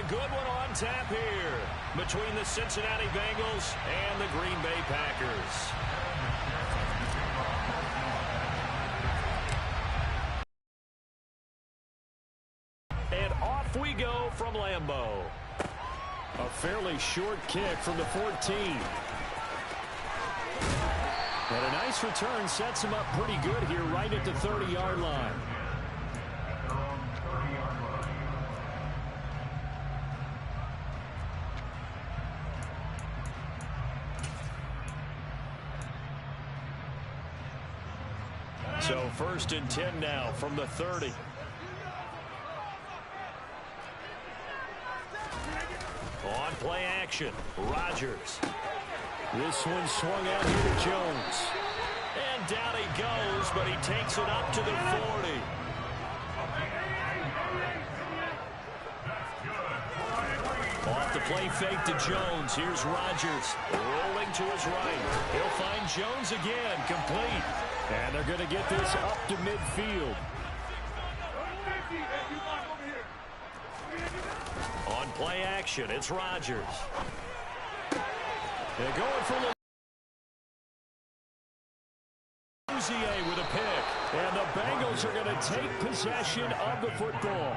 good one on tap here between the Cincinnati Bengals and the Green Bay Packers. And off we go from Lambeau. A fairly short kick from the 14. And a nice return sets him up pretty good here right at the 30-yard line. So 1st and 10 now from the 30. On play action, Rodgers. This one swung out here to Jones. And down he goes, but he takes it up to the 40. Off the play fake to Jones. Here's Rodgers rolling to his right. He'll find Jones again, complete. And they're going to get this up to midfield. On play action, it's Rodgers. They're going for Luzier with a pick. And the Bengals are going to take possession of the football.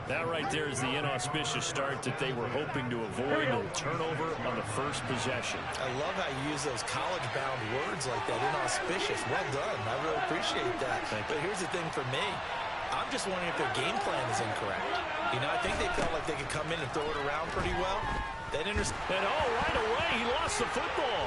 That right there is the inauspicious start that they were hoping to avoid, a turnover on the first possession. I love how you use those college-bound words like that, inauspicious. Well done. I really appreciate that. But here's the thing for me. I'm just wondering if their game plan is incorrect. You know, I think they felt like they could come in and throw it around pretty well. And right away, he lost the football.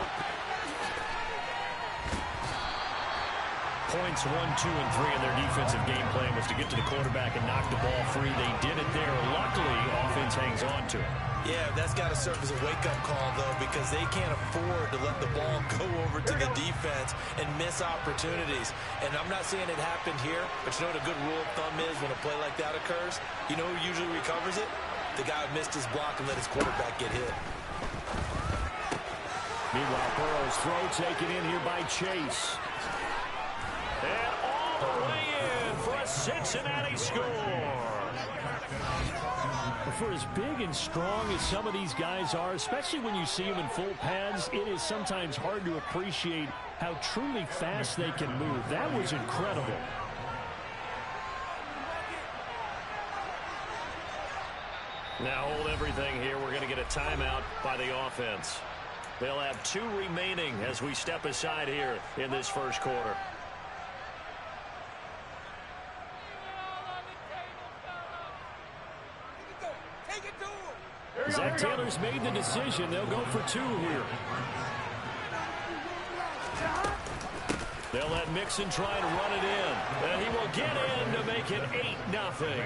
Points 1, 2, and 3 in their defensive game plan was to get to the quarterback and knock the ball free. They did it there. Luckily, offense hangs on to it. Yeah, that's got to serve as a wake-up call, though, because they can't afford to let the ball go over to the defense and miss opportunities. And I'm not saying it happened here, but you know what a good rule of thumb is when a play like that occurs? You know who usually recovers it? The guy who missed his block and let his quarterback get hit. Meanwhile, Burrow's throw taken in here by Chase. And all the way in for a Cincinnati score. For as big and strong as some of these guys are, especially when you see them in full pads, it is sometimes hard to appreciate how truly fast they can move. That was incredible. Now hold everything here. We're going to get a timeout by the offense. They'll have 2 remaining as we step aside here in this first quarter. Zach Taylor's made the decision. They'll go for 2 here. They'll let Mixon try to run it in. And he will get in to make it 8-0.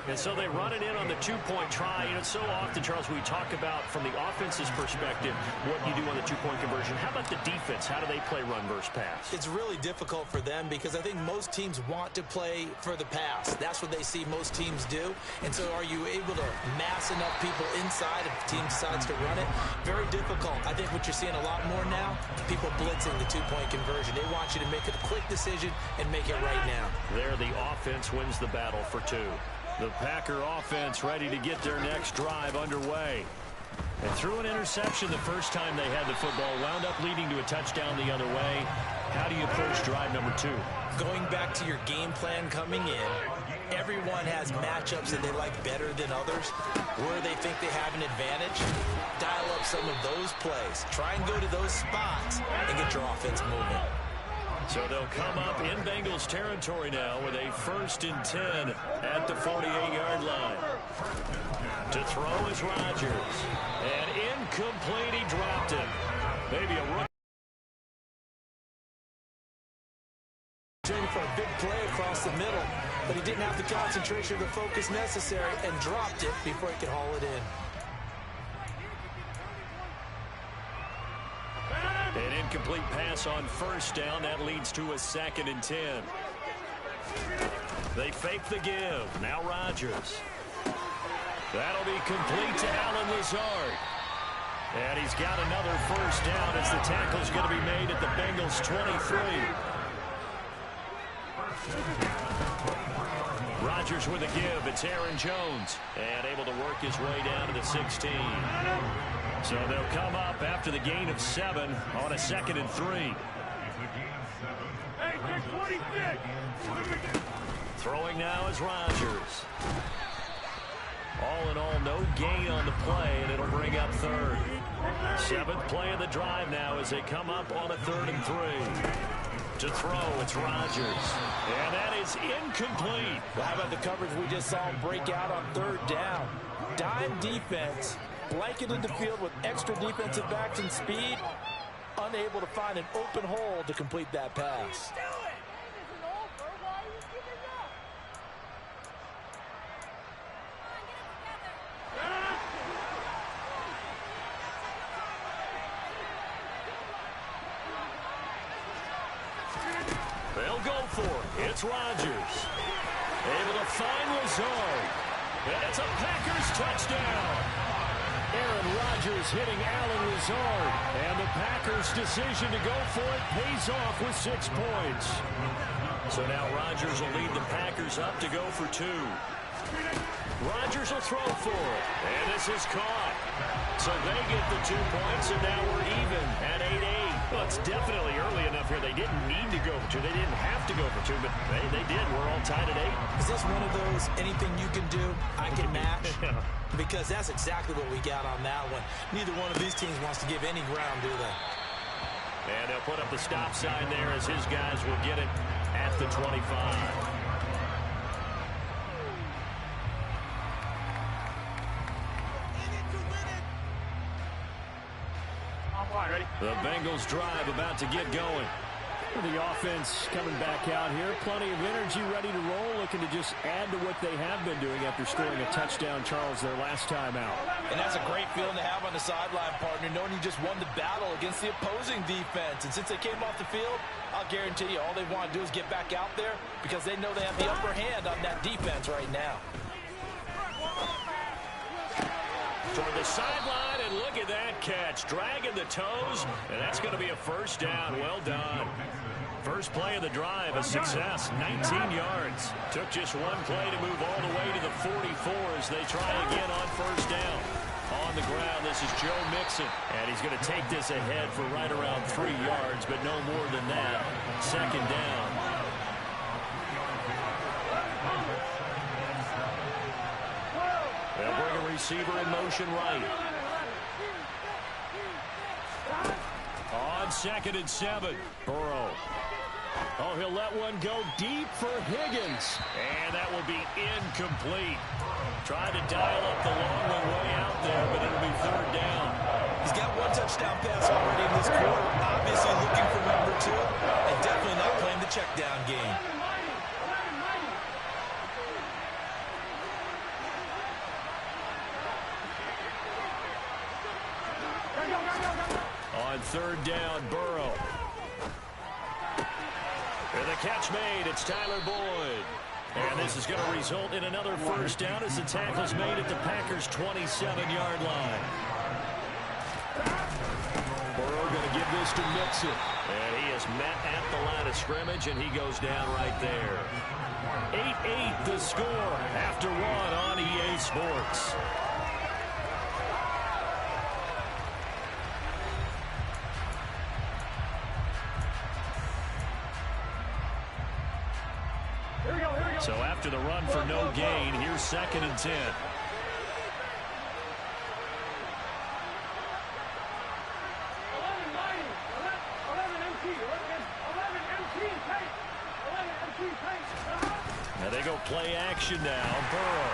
And so they run it in on the 2-point try. You know, so often, Charles, we talk about from the offense's perspective what you do on the 2-point conversion. How about the defense? How do they play run versus pass? It's really difficult for them because I think most teams want to play for the pass. That's what they see most teams do. And so are you able to mass enough people inside if the team decides to run it? Very difficult. I think what you're seeing a lot more now, people blitzing the 2-point conversion. They want you to make a quick decision and make it right now. There, the offense wins the battle for 2. The Packer offense ready to get their next drive underway. And threw an interception the first time they had the football, wound up leading to a touchdown the other way. How do you approach drive number 2? Going back to your game plan coming in, everyone has matchups that they like better than others. Where they think they have an advantage, dial up some of those plays. Try and go to those spots and get your offense moving. So they'll come up in Bengals territory now with a 1st and 10 at the 48-yard line. To throw is Rodgers. And incomplete, he dropped it. Maybe a run. For a big play across the middle, but he didn't have the concentration or the focus necessary and dropped it before he could haul it in. An incomplete pass on 1st down. That leads to a 2nd and 10. They fake the give. Now Rodgers. That'll be complete to Allen Lazard. And he's got another 1st down as the tackle's going to be made at the Bengals 23. Rodgers with a give. It's Aaron Jones. And able to work his way down to the 16. So they'll come up after the gain of 7 on a 2nd and 3. Throwing now is Rodgers. All in all, no gain on the play, and it'll bring up 3rd. 7th play of the drive now as they come up on a 3rd and 3. To throw, it's Rodgers. And that is incomplete. Well, how about the coverage we just saw him break out on 3rd down? Dime defense, blanketed the field with extra defensive backs and speed, unable to find an open hole to complete that pass. They'll go for it. It's Rodgers. Able to find Lazard. And it's a Packers touchdown. Aaron Rodgers hitting Allen Lazard. And the Packers' decision to go for it pays off with 6 points. So now Rodgers will lead the Packers up to go for 2. Rodgers will throw for it. And this is caught. So they get the 2 points, and now we're even at 8-8. Well, it's definitely early enough here. They didn't need to go for 2. They didn't have to go for 2, but they did. We're all tied at 8. Is this one of those anything you can do, I can match? Because that's exactly what we got on that one. Neither one of these teams wants to give any ground, do they? And they'll put up the stop sign there as his guys will get it at the 25. The Bengals drive about to get going. The offense coming back out here. Plenty of energy, ready to roll, looking to just add to what they have been doing after scoring a touchdown, Charles, their last time out. And that's a great feeling to have on the sideline, partner, knowing you just won the battle against the opposing defense. And since they came off the field, I'll guarantee you all they want to do is get back out there because they know they have the upper hand on that defense right now. Toward the sideline, and look at that catch. Dragging the toes, and that's going to be a first down. Well done. First play of the drive, a success, 19 yards. Took just one play to move all the way to the 44 as they try again on first down. On the ground, this is Joe Mixon, and he's going to take this ahead for right around 3 yards, but no more than that. 2nd down. They'll bring a receiver in motion right. On 2nd and 7, Burrow. Oh, he'll let one go deep for Higgins. And that will be incomplete. Tried to dial up the long one way out there, but it'll be 3rd down. He's got one touchdown pass already in this quarter. Obviously looking for number 2, and definitely not playing the check down game. On 3rd down, Burrow. And the catch made. It's Tyler Boyd. And this is going to result in another first down as the tackle's made at the Packers' 27-yard line. Burrow going to give this to Mixon. And he is met at the line of scrimmage, and he goes down right there. 8-8 the score after 1 on EA Sports. So after the run for no gain, here's 2nd and 10. Now they go play action now. Burrow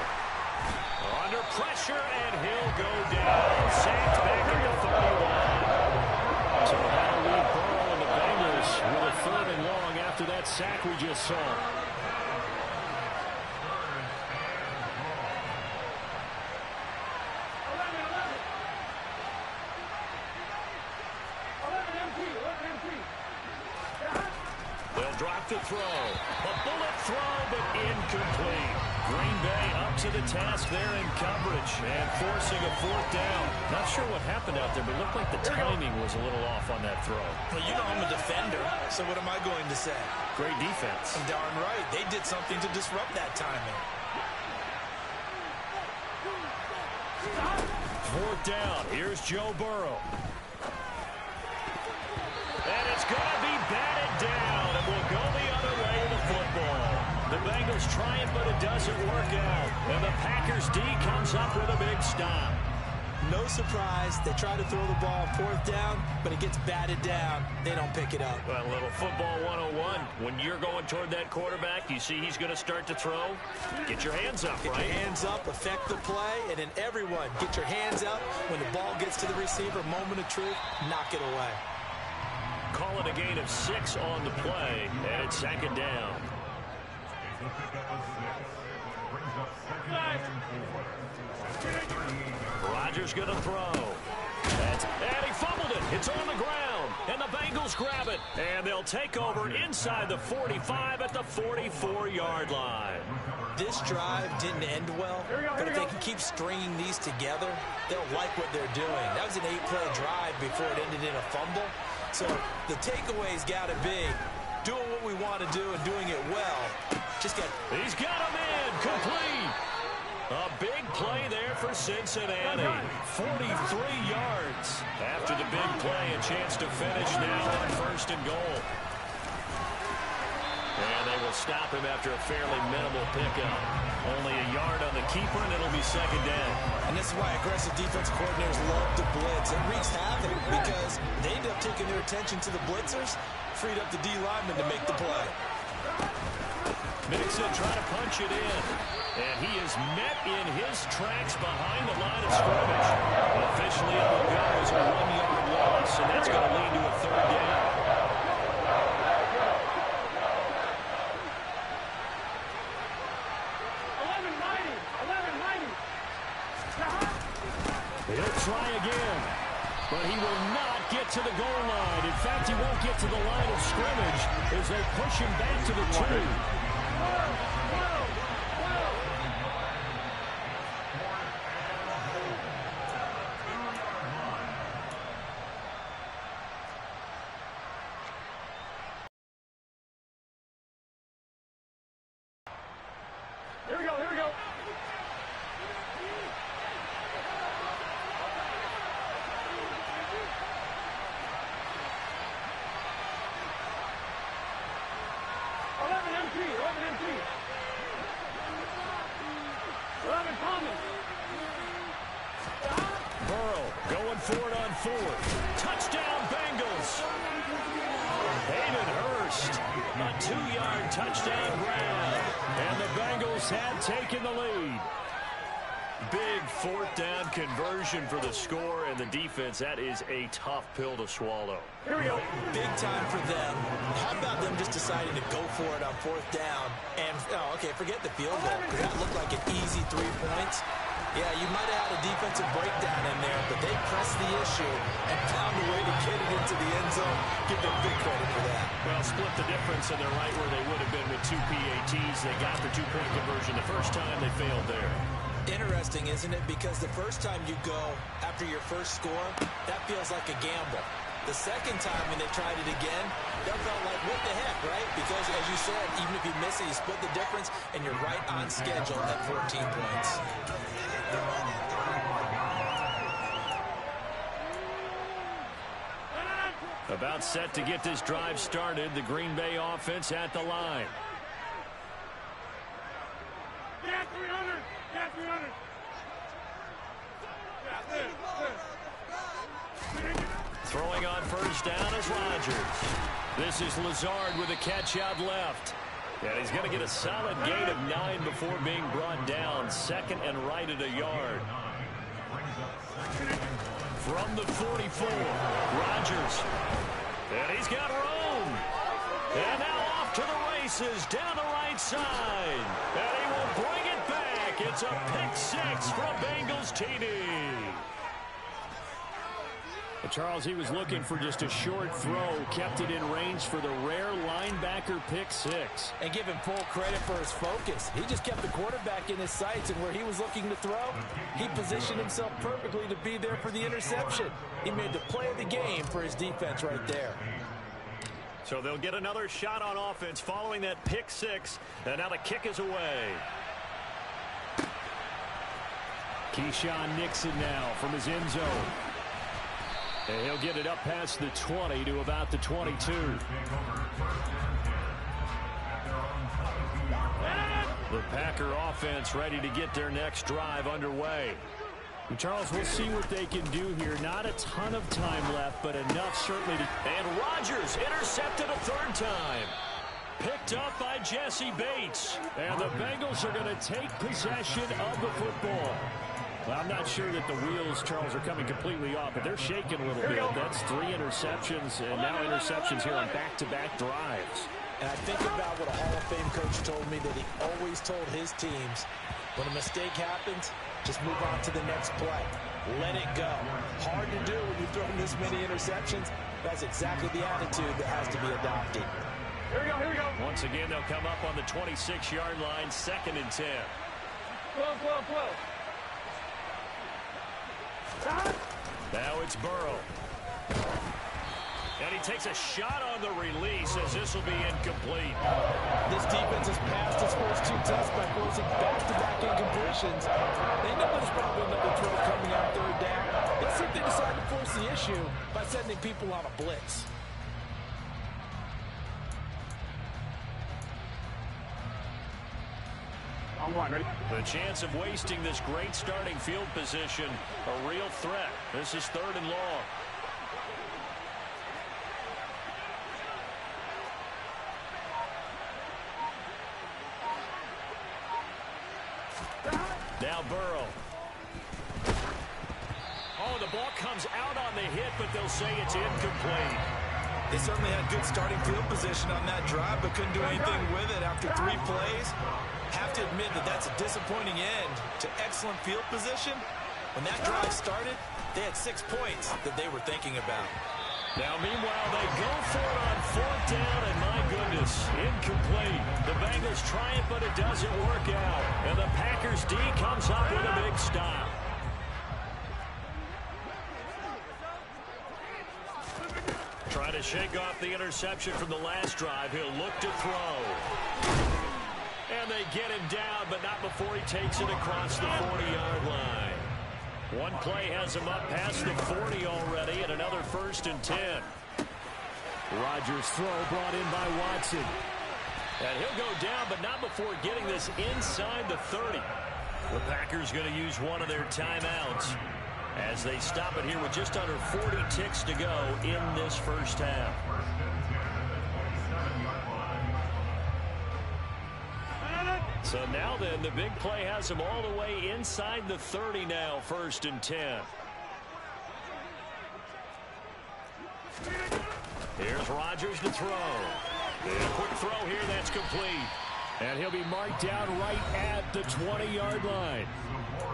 under pressure, and he'll go down. Sacked back at the 31. So that'll leave Burrow and the Bengals with a 3rd and long after that sack we just saw. They'll drop the throw. A bullet throw, but incomplete. Green Bay up up to the task there in coverage and forcing a fourth down. Not sure what happened out there, but it looked like the timing was a little off on that throw. Well, you know I'm a defender, so what am I going to say? Great defense. I'm darn right. They did something to disrupt that timing. Fourth down. Here's Joe Burrow. And it's going to be batted down, and we'll go the other way with the football. The Bengals try it, but it doesn't work out. And the Packers D comes up with a big stop. No surprise. They try to throw the ball on fourth down, but it gets batted down. They don't pick it up. Well, a little football 101. When you're going toward that quarterback, you see he's going to start to throw. Get your hands up, Get right? your hands up, affect the play, and then everyone get your hands up. When the ball gets to the receiver, moment of truth, knock it away. Call it a gain of 6 on the play, and it's second down. Rodgers going to throw. And he fumbled it. It's on the ground. And the Bengals grab it. And they'll take over inside the 45 at the 44-yard line. This drive didn't end well, but if they can keep stringing these together, they'll like what they're doing. That was an 8-play drive before it ended in a fumble. So the takeaway's got to be doing what we want to do and doing it well. He's got him in. Complete. A big play there for Cincinnati. 43 yards. After the big play, a chance to finish now on first and goal. And they will stop him after a fairly minimal pickup. Only a yard on the keeper, and it'll be second down. And this is why aggressive defense coordinators love to blitz. It wreaks havoc because they end up taking their attention to the blitzers, freed up the D lineman to make the play. Mixon trying to punch it in. And he is met in his tracks behind the line of scrimmage. Officially, it will go as a 1-yard loss, and that's going to lead to a third down. He'll try again, but he will not get to the goal line. In fact, he won't get to the line of scrimmage as they push him back to the 2. Here we go, here we go. Burrow going for it on 4th. Touchdown, Bengals. Hayden Hurst, a 2-yard touchdown grab. And the Bengals had taken the lead. Big 4th down conversion for the score, and the defense, that is a tough pill to swallow. Here we go. Big time for them. How about them just deciding to go for it on 4th down? And, okay, forget the field goal, because that looked like an easy 3 points. Yeah, you might have had a defensive breakdown in there, but they pressed the issue and found a way to get it into the end zone. Give them big credit for that. Well, split the difference, and they're right where they would have been with 2 PATs. They got the 2-point conversion the first time. They failed there. Interesting, isn't it? Because the first time you go after your first score, that feels like a gamble. The second time when they tried it again, that felt like, what the heck, right? Because, as you said, even if you miss it, you split the difference, and you're right on schedule at 14 points. About set to get this drive started, the Green Bay offense at the line. Yeah, 300. Yeah, 300. Throwing on first down is Rodgers. This is Lazard with a catch out left. And he's going to get a solid gain of 9 before being brought down. Second and right at a yard. From the 44, Rodgers. And he's got room. And now off to the races down the right side. And he will bring it back. It's a pick 6 from Bengals TD. Charles, he was looking for just a short throw, kept it in range for the rare linebacker pick six. And give him full credit for his focus. He just kept the quarterback in his sights, and where he was looking to throw, he positioned himself perfectly to be there for the interception. He made the play of the game for his defense right there. So they'll get another shot on offense following that pick six, and now the kick is away. Keyshawn Nixon now from his end zone. And he'll get it up past the 20 to about the 22. The Packer offense ready to get their next drive underway. And Charles, we'll see what they can do here. Not a ton of time left, but enough certainly to... And Rodgers intercepted a third time. Picked up by Jesse Bates. And the Bengals are going to take possession of the football. Well, I'm not sure that the wheels, Charles, are coming completely off, but they're shaking a little bit. That's 3 interceptions, and now interceptions here on back-to-back drives. And I think about what a Hall of Fame coach told me, that he always told his teams, when a mistake happens, just move on to the next play. Let it go. Hard to do when you've thrown this many interceptions. That's exactly the attitude that has to be adopted. Here we go, here we go. Once again, they'll come up on the 26-yard line, 2nd and 10. Flow. Now it's Burrow. And he takes a shot on the release as this will be incomplete. This defense has passed its first 2 tests by forcing back-to-back incompletions. They know there's probably another throw coming on 3rd down. They simply decide to force the issue by sending people on a blitz. Ready? The chance of wasting this great starting field position, a real threat. This is 3rd and long. Now Burrow. Oh, the ball comes out on the hit, but they'll say it's incomplete. They certainly had good starting field position on that drive, but couldn't do anything with it after 3 plays. Have to admit that that's a disappointing end to excellent field position. When that drive started, they had 6 points that they were thinking about. Now, meanwhile, they go for it on 4th down, and my goodness, incomplete. The Bengals try it, but it doesn't work out. And the Packers D comes up with a big stop. Trying to shake off the interception from the last drive. He'll look to throw. And they get him down, but not before he takes it across the 40-yard line. One play has him up past the 40 already, and another 1st and 10. Rodgers' throw brought in by Watson. And he'll go down, but not before getting this inside the 30. The Packers going to use one of their timeouts as they stop it here with just under 40 ticks to go in this first half. So now then, the big play has them all the way inside the 30 now, 1st and 10. Here's Rodgers to throw. And a quick throw here, that's complete. And he'll be marked down right at the 20-yard line.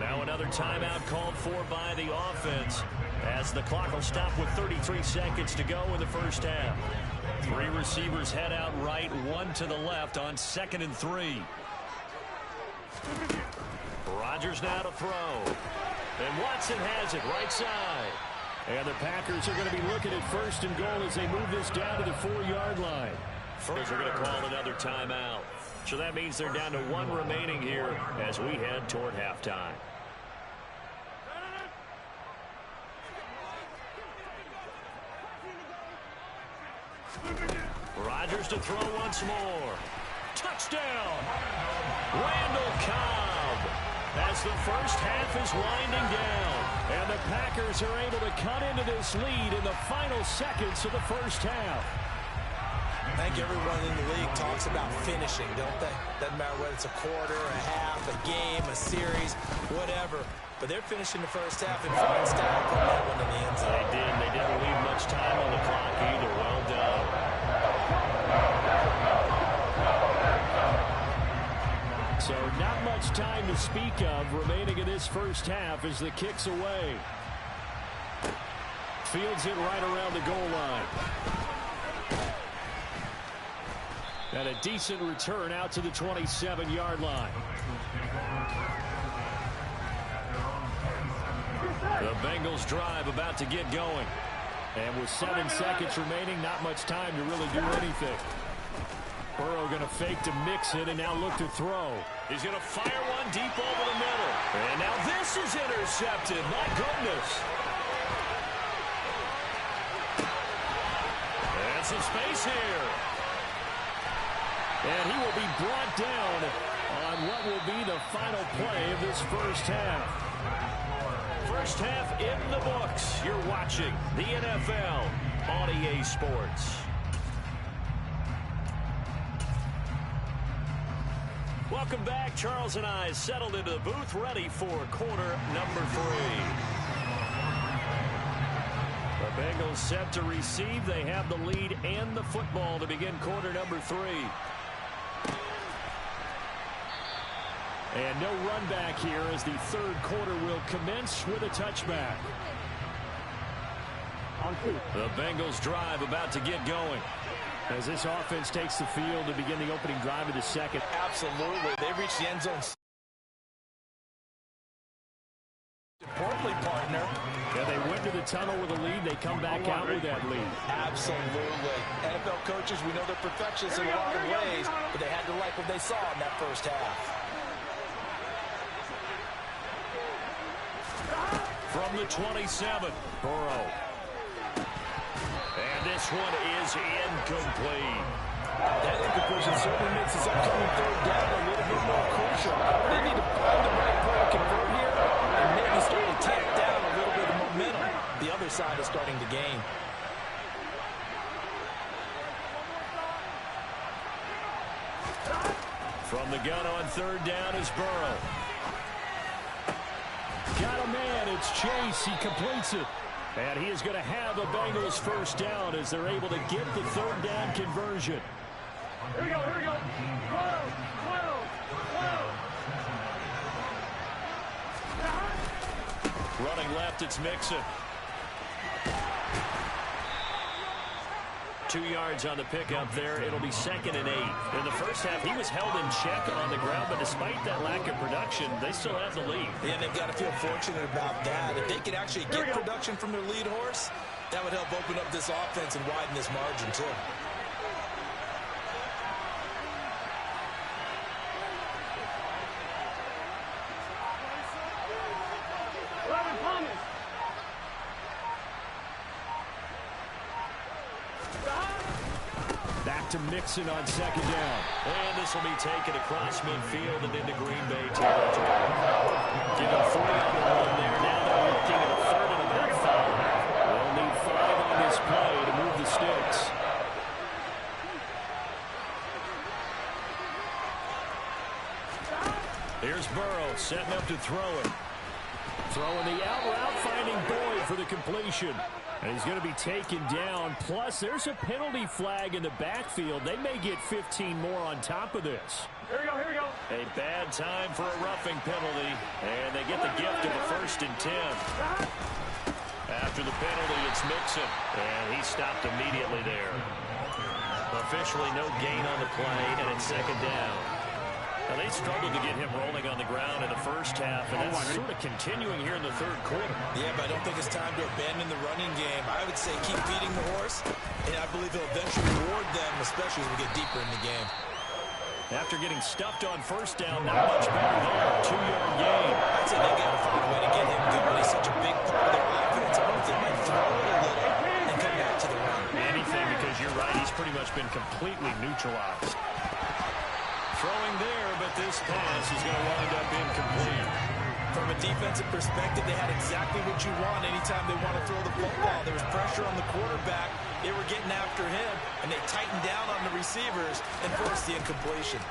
Now another timeout called for by the offense as the clock will stop with 33 seconds to go in the first half. 3 receivers head out right, 1 to the left on 2nd and 3. Rodgers now to throw. And Watson has it right side. And the Packers are going to be looking at 1st and goal as they move this down to the 4-yard line. First, we're going to call another timeout. So that means they're down to 1 remaining here as we head toward halftime. Rodgers to throw once more. Touchdown! Randall Cobb as the first half is winding down. And the Packers are able to cut into this lead in the final seconds of the first half. I think everyone in the league talks about finishing, don't they? Doesn't matter whether it's a quarter, a half, a game, a series, whatever. But they're finishing the first half in fine style, putting that one in the end zone. They did. They didn't leave much time on the clock either. Well done. So not much time to speak of remaining in this first half as the kick's away. Fields it right around the goal line. And a decent return out to the 27-yard line. The Bengals drive about to get going. And with 7 seconds remaining, not much time to really do anything. Burrow going to fake to mix it and now look to throw. He's going to fire one deep over the middle. And now this is intercepted. My goodness. And some space here. And he will be brought down on what will be the final play of this first half. First half in the books. You're watching the NFL on EA Sports. Welcome back. Charles and I settled into the booth, ready for quarter number 3. The Bengals set to receive. They have the lead and the football to begin quarter number 3. And no run back here as the third quarter will commence with a touchback. The Bengals drive about to get going. As this offense takes the field to begin the opening drive of the second. Absolutely. They reached the end zone. Importantly, partner. Yeah, they went to the tunnel with a lead. They come back out with that lead. Absolutely. NFL coaches, we know they're perfectionists in a lot of ways, but they had to like what they saw in that first half. From the 27, Burrow. And this one is incomplete. That incompletion certainly makes this upcoming third down a little bit more crucial. They need to find the right play to convert here and maybe start to tamp down a little bit of momentum. The other side is starting to gain. From the gun on third down is Burrow. Got a man. It's Chase. He completes it. And he is going to have the Bengals first down as they're able to get the third down conversion. Here we go, here we go. 12. Running left, it's Mixon. 2 yards on the pickup there. It'll be 2nd and 8. In the first half, he was held in check on the ground, but despite that lack of production, they still have the lead. Yeah, they've got to feel fortunate about that. If they could actually get production from their lead horse, that would help open up this offense and widen this margin, too. Back to Mixon on second down. And this will be taken across midfield and into Green Bay territory. Give him 3 on the run there. Now they're looking at a 3rd and about 5. They'll need 5 on this play to move the sticks. Here's Burrow setting up to throw it. Throwing the out route, finding Boyd for the completion. And he's going to be taken down. Plus, there's a penalty flag in the backfield. They may get 15 more on top of this. Here we go, here we go. A bad time for a roughing penalty. And they get the gift of a 1st and 10. After the penalty, it's Mixon. And he stopped immediately there. Officially no gain on the play, and it's 2nd down. Now, they struggled to get him rolling on the ground in the first half, and that's sort of continuing here in the third quarter. Yeah, but I don't think it's time to abandon the running game. I would say keep feeding the horse, and I believe he'll eventually reward them, especially as we get deeper in the game. After getting stuffed on first down, not much better there. 2-yard gain. I'd say they got to find a way to get him going. He's such a big part of their offense. I don't think they throw it a little and come back to the run. Anything, because you're right, he's pretty much been completely neutralized. Throwing there, but this pass is going to wind up incomplete. From a defensive perspective, they had exactly what you want anytime they want to throw the football. There was pressure on the quarterback. They were getting after him, and they tightened down on the receivers and forced the incompletion.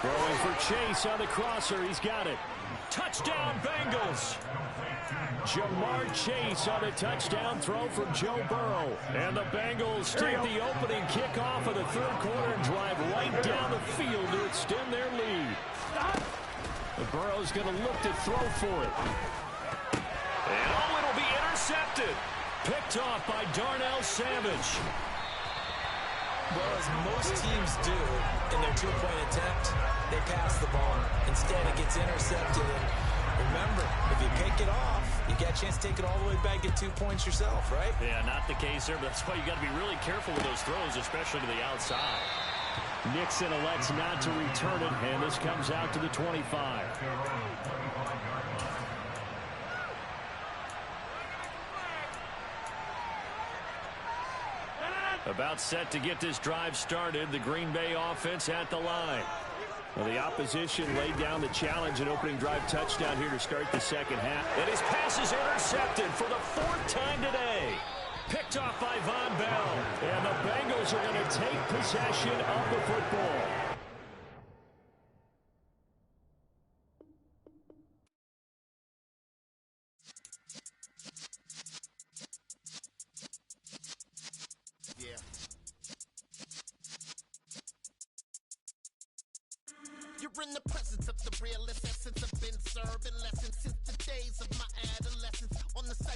Throwing for Chase on the crosser. He's got it. Touchdown, Bengals. Jamar Chase on a touchdown throw from Joe Burrow. And the Bengals take the opening kickoff of the third quarter and drive right down the field to extend their lead. The Burrow's going to look to throw for it. And oh, it'll be intercepted. Picked off by Darnell Savage. Well, as most teams do in their two-point attempt, they pass the ball. Instead, it gets intercepted. And remember, if you pick it off, you get a chance to take it all the way back, get 2 points yourself, right? Yeah, not the case there, but that's why you got to be really careful with those throws, especially to the outside. Nixon elects not to return it, and this comes out to the 25. About set to get this drive started. The Green Bay offense at the line. Well, the opposition laid down the challenge and opening drive touchdown here to start the second half. And his pass is intercepted for the 4th time today. Picked off by Von Bell. And the Bengals are going to take possession of the football. You're in the presence of the realest essence. I've been serving lessons since the days of my adolescence on the cyber